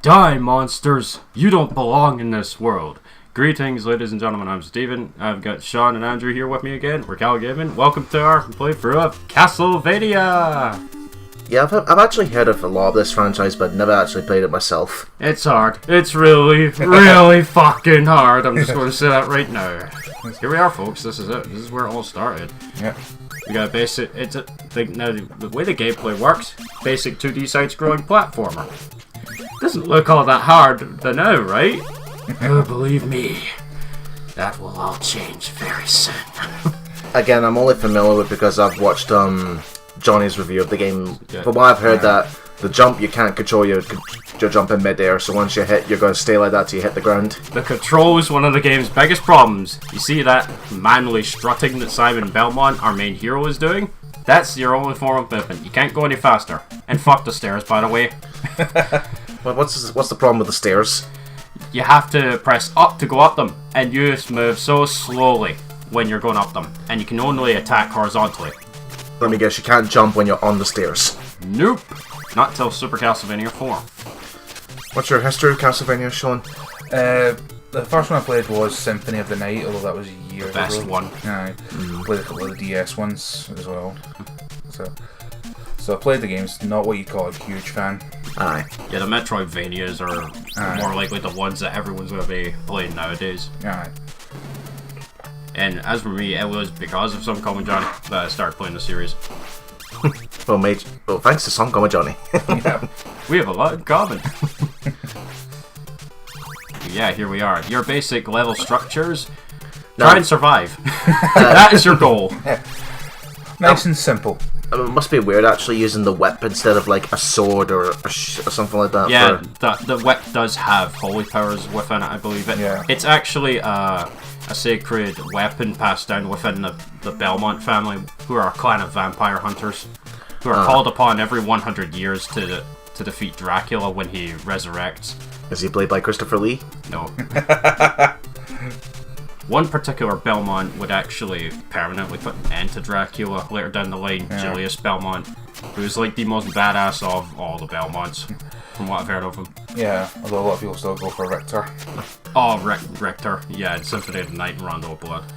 Die, monsters! You don't belong in this world. Greetings, ladies and gentlemen, I'm Steven. I've got Sean and Andrew here with me again. We're Cal Gaming. Welcome to our playthrough of Castlevania! Yeah, I've actually heard of a lot of this franchise, but never actually played it myself. It's hard. It's really, really fucking hard. I'm just going to say that right now. Here we are, folks. This is it. This is where it all started. Yeah. We got a basic... Now, the way the gameplay works, basic 2D side-scrolling platformer. Doesn't look all that hard to know, right? Oh, believe me, that will all change very soon. Again, I'm only familiar with it because I've watched Johnny's review of the game. Yeah. From what I've heard, that the jump, you can't control your jump in mid-air, so once you hit, you're going to stay like that till you hit the ground. The control is one of the game's biggest problems. You see that manually strutting that Simon Belmont, our main hero, is doing? That's your only form of movement. You can't go any faster. And fuck the stairs, by the way. Well, what's the problem with the stairs? You have to press up to go up them, and you move so slowly when you're going up them, and you can only attack horizontally. Let me guess, you can't jump when you're on the stairs. Nope. Not till Super Castlevania 4. What's your history of Castlevania, Sean? The first one I played was Symphony of the Night, although that was years ago. Best one. Yeah, I played a couple of the DS ones as well. So I played the games, not what you'd call a huge fan. Aye. Yeah, the Metroidvanias are more likely the ones that everyone's going to be playing nowadays. Aye. And as for me, it was because of Some Common Johnny that I started playing the series. Well, thanks to Some Common Johnny. Yeah. We have a lot in common. Yeah, here we are. Your basic level structures. Try and survive. That is your goal. Nice and simple. It must be weird actually using the whip instead of like a sword or something like that. Yeah, the whip does have holy powers within it, I believe it. Yeah. It's actually a sacred weapon passed down within the Belmont family, who are a clan of vampire hunters, who are called upon every 100 years to defeat Dracula when he resurrects. Is he played by Christopher Lee? No. One particular Belmont would actually permanently put an end to Dracula later down the line, Julius Belmont, who's like the most badass of all the Belmonts, from what I've heard of him. Yeah, although a lot of people still go for Richter. Oh, Richter, yeah, Symphony of the Night and Rondo of Blood.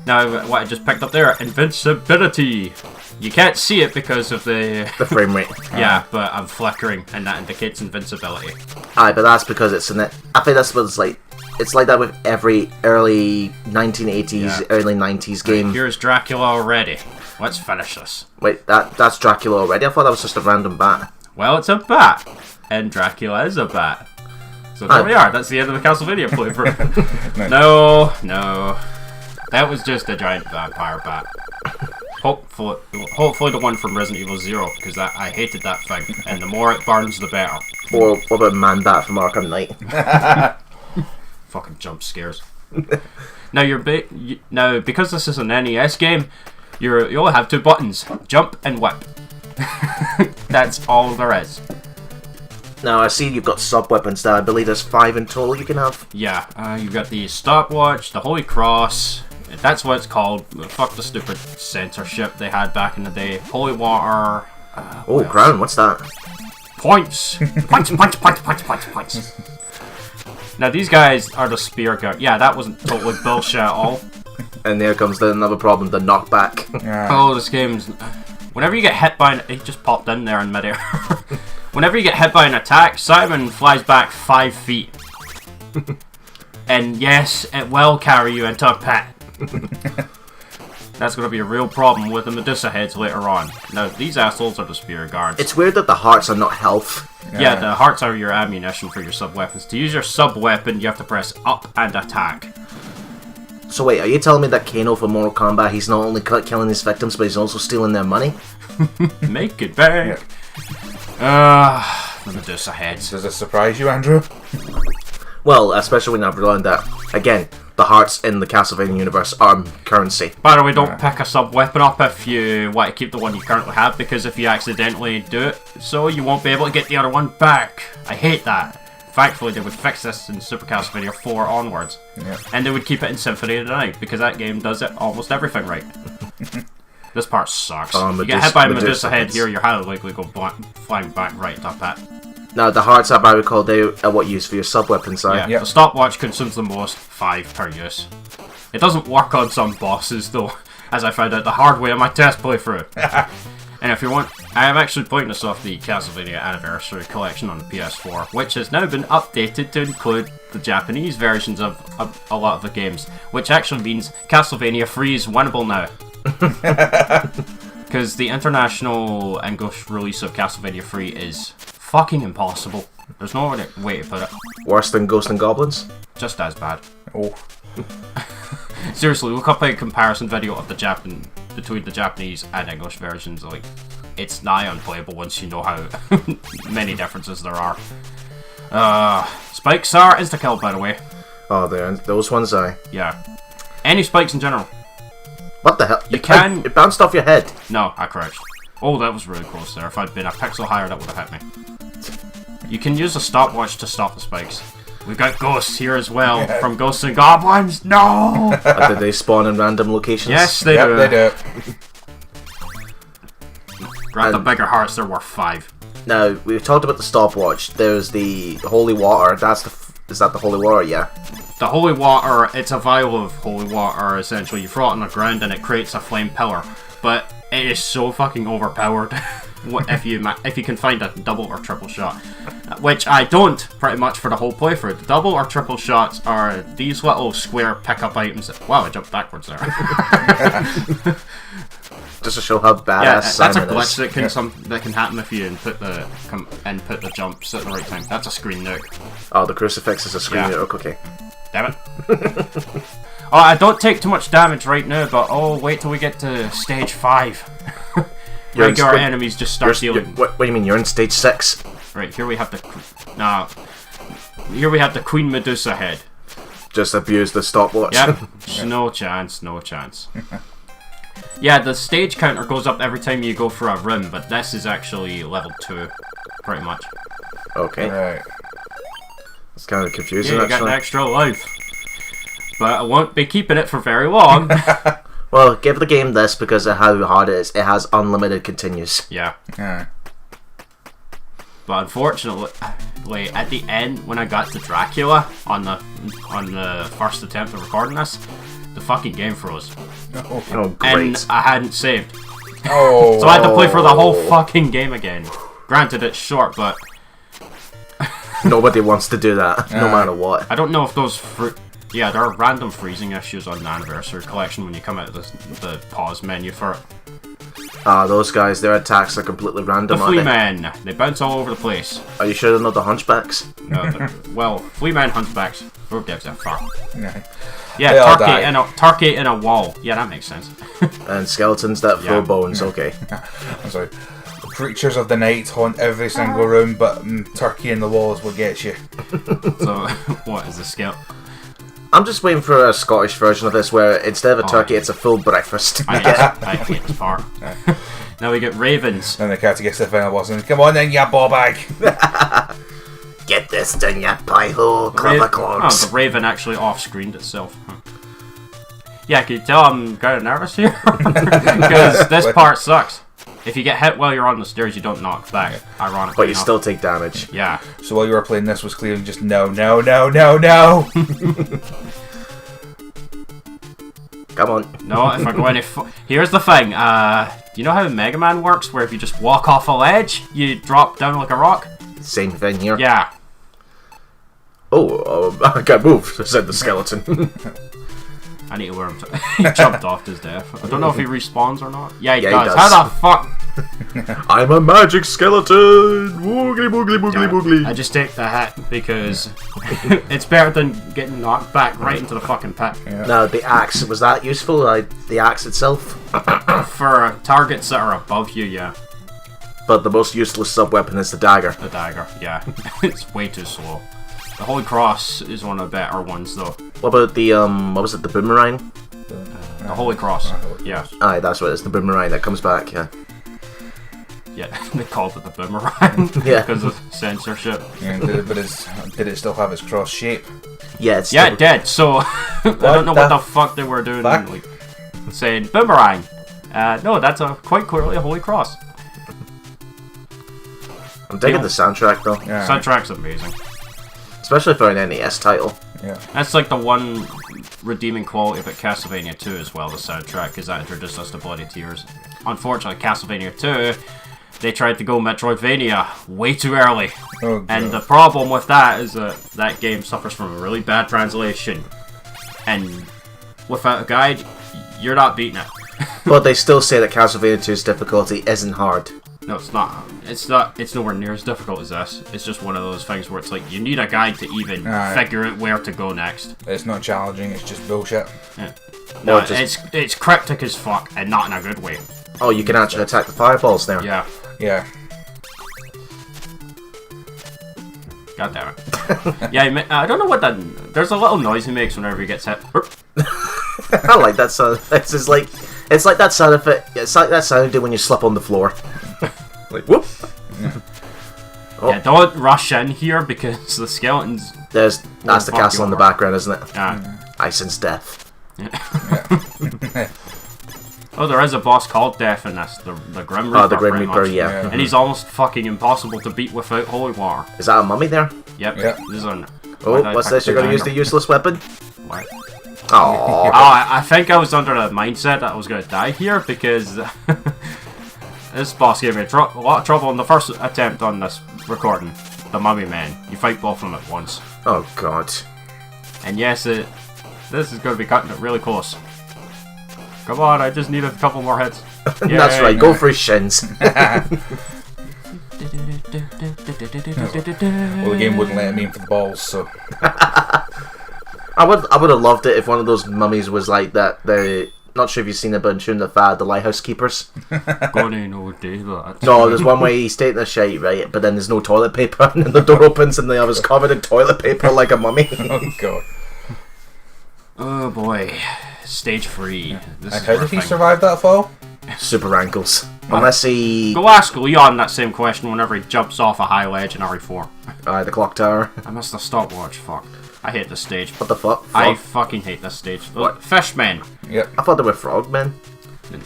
Now, what I just picked up there, invincibility. You can't see it because of the frame rate. Yeah, but I'm flickering, and that indicates invincibility. Aye, but that's because I think that's what it's like. It's like that with every early 1980s, early 90s game. Right, here's Dracula already. Let's finish this. Wait, that's Dracula already? I thought that was just a random bat. Well, it's a bat, and Dracula is a bat. So there we are. That's the end of the Castlevania playthrough. Nice. No. That was just a giant vampire bat. Hopefully the one from Resident Evil 0, because I hated that thing, and the more it burns, the better. Or what about Man Bat from Arkham Knight? Fucking jump scares. Now because this is an NES game, you only have 2 buttons: jump and whip. That's all there is. Now I see you've got sub weapons there. I believe there's 5 in total you can have. Yeah, you've got the stopwatch, the Holy Cross. That's what it's called. Fuck the stupid censorship they had back in the day. Holy Water. Crown. What's that? Points. Points. Now these guys are the spear guard. Yeah, that wasn't totally bullshit at all. And there comes another problem: the knockback. Yeah. Oh, this game's. Whenever you get hit by he just popped in there in midair. Whenever you get hit by an attack, Simon flies back 5 feet. And yes, it will carry you into a pit. That's going to be a real problem with the Medusa heads later on. Now, these assholes are the spear guards. It's weird that the hearts are not health. Yeah, the hearts are your ammunition for your sub-weapons. To use your sub-weapon, you have to press up and attack. So wait, are you telling me that Kano from Mortal Kombat, he's not only killing his victims, but he's also stealing their money? Make it bank! The Medusa heads. Does this surprise you, Andrew? Well, especially when I've learned that, again, the hearts in the Castlevania universe are currency. By the way, don't pick a sub-weapon up if you want to keep the one you currently have, because if you accidentally do it, so you won't be able to get the other one back. I hate that. Thankfully, they would fix this in Super Castlevania 4 onwards. Yeah. And they would keep it in Symphony of the Night, because that game does it almost everything right. This part sucks. You get hit by a Medusa head here, you're highly likely to go flying back right up at. Now, the hearts, I recall, they are what you use for your sub-weapons, Yeah, Yep. the stopwatch consumes the most, 5 per use. It doesn't work on some bosses, though, as I found out the hard way on my test playthrough. And if you want, I am actually playing this off the Castlevania Anniversary Collection on the PS4, which has now been updated to include the Japanese versions of a lot of the games, which actually means Castlevania 3 is winnable now. Because the international English release of Castlevania 3 is fucking impossible. There's no other way to put it. Worse than Ghosts and Goblins? Just as bad. Oh. Seriously, look up a comparison video of between the Japanese and English versions. Like, it's nigh unplayable once you know how many differences there are. Spikes are insta-kill, by the way. Oh, those ones, Yeah. Any spikes in general. What the hell? can- It bounced off your head. No, I crouched. Oh, that was really close there. If I'd been a pixel higher, that would have hit me. You can use a stopwatch to stop the spikes. We've got ghosts here as well, Yeah. from Ghosts and Goblins. No! Did they spawn in random locations? Yes, they Yep, do. they do. Grab the bigger hearts, they're worth 5. Now, we've talked about the stopwatch. There's the holy water. Is that the holy water? Yeah. The holy water, it's a vial of holy water, essentially. You throw it on the ground and it creates a flame pillar. But it is so fucking overpowered if you can find a double or triple shot. Which I don't, pretty much, for the whole playthrough. The double or triple shots are these little square pickup items. Wow, I jumped backwards there. Just to show how badass Yeah, that's a Simon glitch is. that can happen if you input the jumps at the right time. That's a screen nuke. Oh, the crucifix is a screen Yeah. nuke, okay. Damn it. Oh, I don't take too much damage right now, but oh, wait till we get to stage 5. You're in Regular sp- enemies just start dealing. What do you mean? You're in stage 6? Right, here we have here we have the Queen Medusa head. Just abuse the stopwatch. Yep. No chance, no chance. Yeah, the stage counter goes up every time you go for a room, but this is actually level 2, pretty much. Okay. Right. It's kind of confusing, Yeah, you got an actually. extra life. But I won't be keeping it for very long. Well, give the game this because of how hard it is. It has unlimited continues. Yeah. Yeah. But unfortunately, at the end, when I got to Dracula on the first attempt of recording this, the fucking game froze. Oh, great. And I hadn't saved. Oh. So I had to play for the whole fucking game again. Granted, it's short, but Nobody wants to do that, no matter what. I don't know if those... Yeah, there are random freezing issues on the Anniversary Collection when you come out of the pause menu for it. Those guys, their attacks are completely The random, Flea aren't Men, they bounce all over the place. they? Are you sure they're not the hunchbacks? Well, Flea Men, Hunchbacks, who gives a fuck? Yeah. Yeah, They all die. turkey in a wall. Yeah, that makes sense. And skeletons that throw Yeah. bones, okay. I'm sorry. The creatures of the night haunt every single room, but turkey in the walls will get you. So, what is the scale? I'm just waiting for a Scottish version of this where instead of a turkey, yeah. it's a full breakfast. I hate this part. Now we get ravens. And the cat gets to the final boss and come on then, ya ball bag. Get this done, ya pie-hole, clever clogs. Oh, the raven actually off-screened itself. Huh. Yeah, can you tell I'm kind of nervous here? Because this part sucks. If you get hit while you're on the stairs, you don't knock back. Ironically But you enough. still take damage. Yeah. So while you were playing this was clearly just no, no, no, no, no. Come on. No, if I go any... Here's the thing. Do you know how Mega Man works? Where if you just walk off a ledge, you drop down like a rock? Same thing here. Yeah. Oh, I can't move, said the skeleton. I need to wear him. He jumped off to his death. I don't know if he respawns or not. Yeah, he Yeah, he does. does. How the fuck? I'm a magic skeleton! Woogly boogly boogly boogly. I just take the hat because it's better than getting knocked back right into the fucking pit. Now, the axe, was that useful? The axe itself? For targets that are above you, yeah. But the most useless sub-weapon is the dagger. The dagger, yeah. It's way too slow. The Holy Cross is one of the better ones, though. What about the, what was it, the boomerang? The Holy Cross, yeah. Aye, that's what it is, the boomerang that comes back, yeah. Yeah, they called it the boomerang Yeah. because of censorship. And did it still have its cross shape? Yeah, it's Yeah, still- it did, so I don't know what the fuck they were doing, fuck? like, saying boomerang. No, that's quite clearly a Holy Cross. I'm digging the soundtrack though. Yeah. Soundtrack's amazing. Especially for an NES title. Yeah. That's like the one redeeming quality about Castlevania 2 as well, the soundtrack, because that introduced us to Bloody Tears. Unfortunately, Castlevania 2, they tried to go Metroidvania way too early. Oh, God. And the problem with that is that that game suffers from a really bad translation. And without a guide, you're not beating it. But they still say that Castlevania 2's difficulty isn't hard. No, it's not. It's nowhere near as difficult as this. It's just one of those things where it's like you need a guide to even figure out where to go next. It's not challenging, it's just bullshit. Yeah. No, Or just- it's cryptic as fuck and not in a good way. Oh, you can actually attack the fireballs now. Yeah. Yeah. God damn it. Yeah, I don't know what that. There's a little noise he makes whenever he gets hit. I like that sound. It's like that sound effect. It's like that sound you do when you slip on the floor. Like whoop. Oh. Yeah, don't rush in here because the skeletons. That's the fuck castle you in the over. background, isn't it? Yeah. I sense death. Oh, there is a boss called Death in this. The Grim Reaper. Oh, the Grim pretty Reaper, much. yeah. And he's almost fucking impossible to beat without holy water. Is that a mummy there? Yep. Yep. This is an. Oh, what's this? You're going to use the useless weapon? What? Oh, I think I was under the mindset that I was going to die here because this boss gave me a lot of trouble in the first attempt on this recording. The Mummy Man. You fight both of them at once. oh God. And yes, this is going to be cutting it really close. Come on, I just need a couple more hits. That's right. Go for his shins. Well, the game wouldn't let me in for the balls, so. I would have loved it if one of those mummies was like that. The not sure if you've seen it, but in Tune the Fad, the Lighthouse Keepers. Gonna no day that. No, there's one where you stay in the shite, right? But then there's no toilet paper, and then the door opens, and the other's covered in toilet paper like a mummy. Oh, God. Oh boy, stage 3. This And is how where did he things- survive that fall? Super ankles. Unless he... Go ask Leon that same question whenever he jumps off a high ledge in RE4. the clock tower. I missed the stopwatch. Fuck. I hate this stage. What the fuck? I Frog? fucking hate this stage. Look, fishmen. Yep. I thought they were frogmen.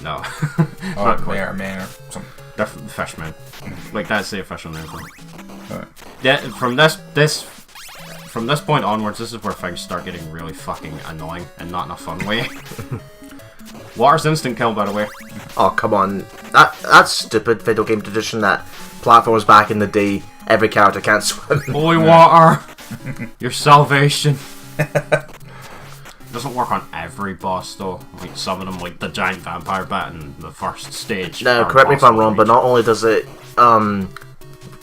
No. Or Not quite. man or something. They're fishmen. Like that's the official name for them. Alright. Yeah, from this point onwards, this is where things start getting really fucking annoying and not in a fun way. Water's instant kill, by the way. Oh, come on. That's stupid video game tradition that platforms back in the day, every character can't swim. Holy water, your salvation. Doesn't work on every boss though. Like some of them, like the giant vampire bat in the first stage. Now, are correct me if I'm impossible wrong, to but reach. not only does it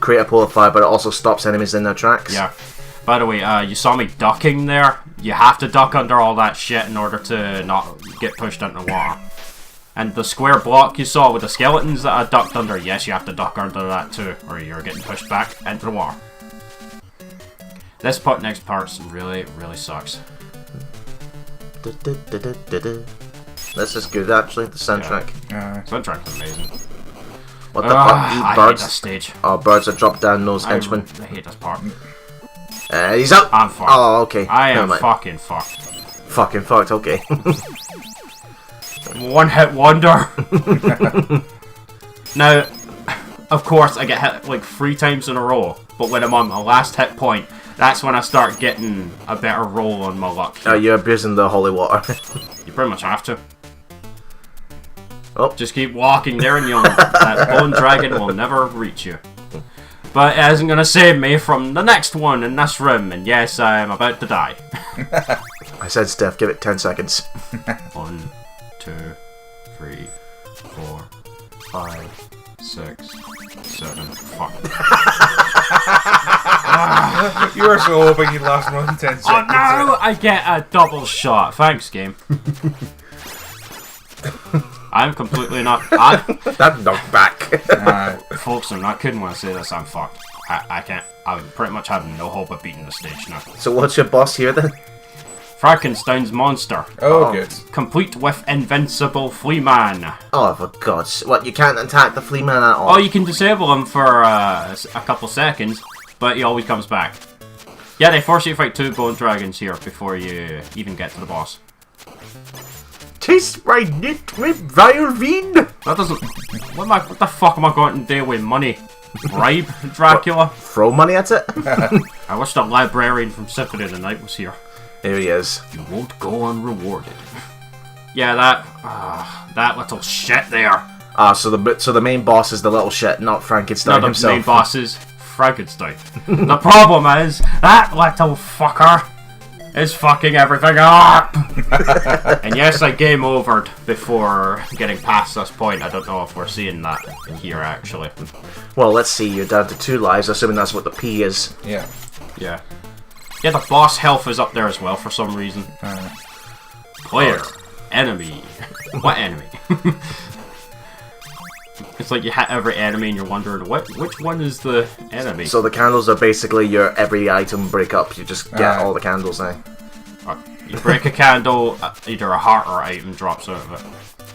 create a pool of fire, but it also stops enemies in their tracks. Yeah. By the way, you saw me ducking there. You have to duck under all that shit in order to not get pushed into the water. And the square block you saw with the skeletons that I ducked under, yes, you have to duck under that too, or you're getting pushed back into the water. This next part really, really sucks. This is good, actually, the soundtrack. Soundtrack's amazing. What the fuck? I Eat hate birds? this stage. Oh, birds that drop down those henchmen. I hate this part. He's out! I'm fucked. Oh, okay. I Never am mind. fucking fucked. Fucking fucked, okay. One hit wonder. Now, of course, I get hit like 3 times in a row, but when I'm on my last hit point, that's when I start getting a better roll on my luck. You're abusing the holy water. You pretty much have to. Oh. Just keep walking there and that bone dragon will never reach you. But it isn't going to save me from the next one in this room, and yes, I am about to die. I said, Steph, give it 10 seconds. 1, 2, 3, 4, 5, 6, 7. Fuck. You were so hoping you'd last more than 10 seconds. Oh no! I get a double shot. Thanks, game. I'm completely not. That knocked back. Folks, I'm not kidding when I say this. I'm fucked. I can't. I pretty much have no hope of beating the stage now. So what's your boss here then? Frankenstein's monster. Oh, good. Complete with invincible flea man. Oh, for God's sake. What, you can't attack the flea man at all? Oh, you can disable him for a couple seconds, but he always comes back. Yeah, they force you to fight 2 bone dragons here before you even get to the boss. Taste my nit with vile veen! That doesn't... What the fuck am I going to do with money? bribe Dracula. Throw money at it? I wish the librarian from Symphony of the Night was here. Here he is. You won't go unrewarded. Yeah, that little shit there. So the main boss is the little shit, not Frankenstein No, the himself. main boss is Frankenstein. The problem is, that little fucker is fucking everything up! And yes, I game overed before getting past this point. I don't know if we're seeing that here, actually. Well, let's see, you're down to 2 lives, assuming that's what the P is. Yeah. Yeah. Yeah, the boss health is up there as well for some reason. Player. Enemy. What enemy? It's like you hit every enemy and you're wondering, which one is the enemy? So the candles are basically your every item break up. You just get all the candles now. You break a candle, either a heart or item drops out of it.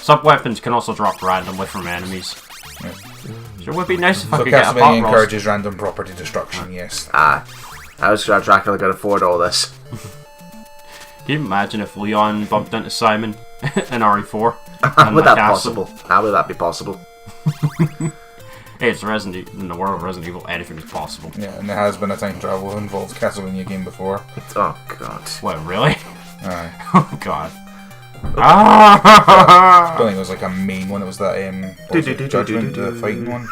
Sub-weapons can also drop randomly from enemies. Yeah. So it would be nice if I So could get a Castlevania pot roast. encourages random property destruction, yes. How's Dracula going to afford all this? Can you imagine if Leon bumped into Simon in RE4? How would that possible? How would that be possible? Hey, it's Resident Evil. In the world of Resident Evil, anything is possible. Yeah, and there has been a time travel involved Castlevania game before. Oh god. What, really? Aye. Oh god. I don't think it was like a main one, it was that Judgment, the fighting one.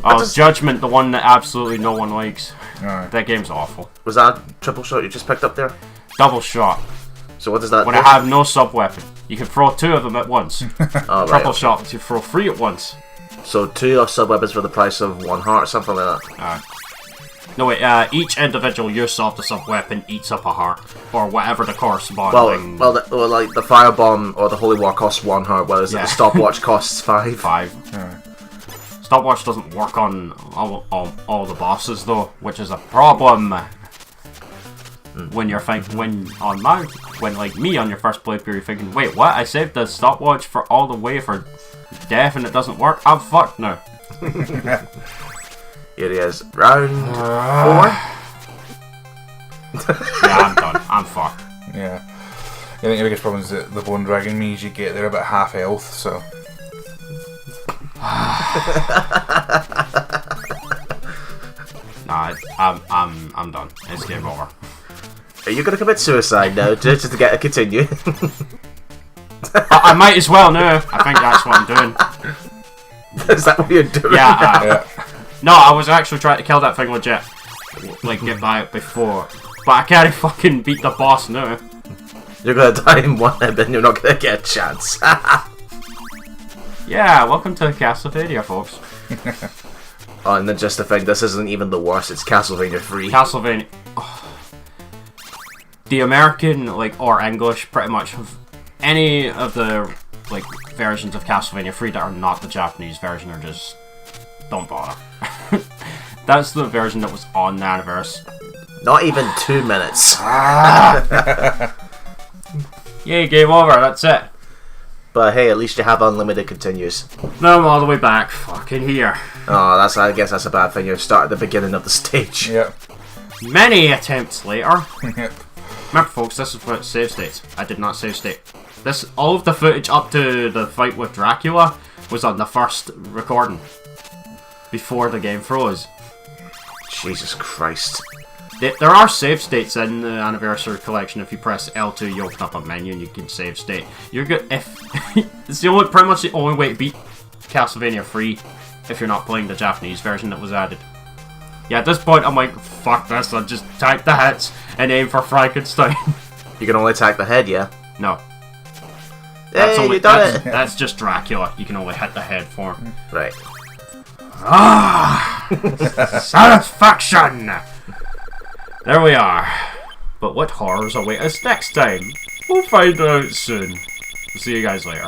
Oh, Judgment, the one that absolutely no one likes. Aye. That game's awful. Was that a triple shot you just picked up there? Double shot. So what does that When do? I have no sub-weapon. You can throw 2 of them at once. Oh, right, Triple okay. shot, you throw 3 at once. So 2 of sub-weapons for the price of 1 heart, something like that. No wait, each individual use of the sub-weapon eats up a heart. Or whatever the corresponding... Well, like the firebomb or the holy war costs 1 heart, whereas the stopwatch costs 5. 5. Aye. Stopwatch doesn't work on all the bosses though, which is a problem. When you're when like me on your first playthrough, you're thinking, wait, what? I saved the stopwatch for all the way for death and it doesn't work? I'm fucked now. Here he is. Round 4? Yeah, I'm done. I'm fucked. Yeah. I think the biggest problem is that the Bone Dragon means you get there about half health, so... Nah, I'm done. It's game over. Are you going to commit suicide now just to get a continue? I might as well now. I think that's what I'm doing. Is that what you're doing? Yeah, no, I was actually trying to kill that thing legit. Like, get by it before. But I can't fucking beat the boss now. You're going to die in one and then you're not going to get a chance. Yeah, welcome to Castlevania, folks. Oh, and then just to think, this isn't even the worst, it's Castlevania 3. Castlevania. Oh. The American, like, or English, pretty much, any of the, like, versions of Castlevania 3 that are not the Japanese version are just... don't bother. That's the version that was on the anniversary. Not even 2 minutes. Yay, game over, that's it. But hey, at least you have unlimited continues. Now I'm all the way back, fucking here. Oh, I guess that's a bad thing. You start at the beginning of the stage. Yep. Many attempts later. Yep. Remember, folks, this is what save states. I did not save state. All of the footage up to the fight with Dracula was on the first recording. Before the game froze. Jesus Christ. There are save states in the Anniversary Collection. If you press L2, you open up a menu and you can save state. You're good if... it's pretty much the only way to beat Castlevania 3 if you're not playing the Japanese version that was added. Yeah, at this point, I'm like, fuck this, I'll just type the hits and aim for Frankenstein. You can only attack the head, yeah? No. Hey, you done it! That's just Dracula. You can only hit the head for him. Right. Ah! Satisfaction! There we are. But what horrors await us next time? We'll find out soon. See you guys later.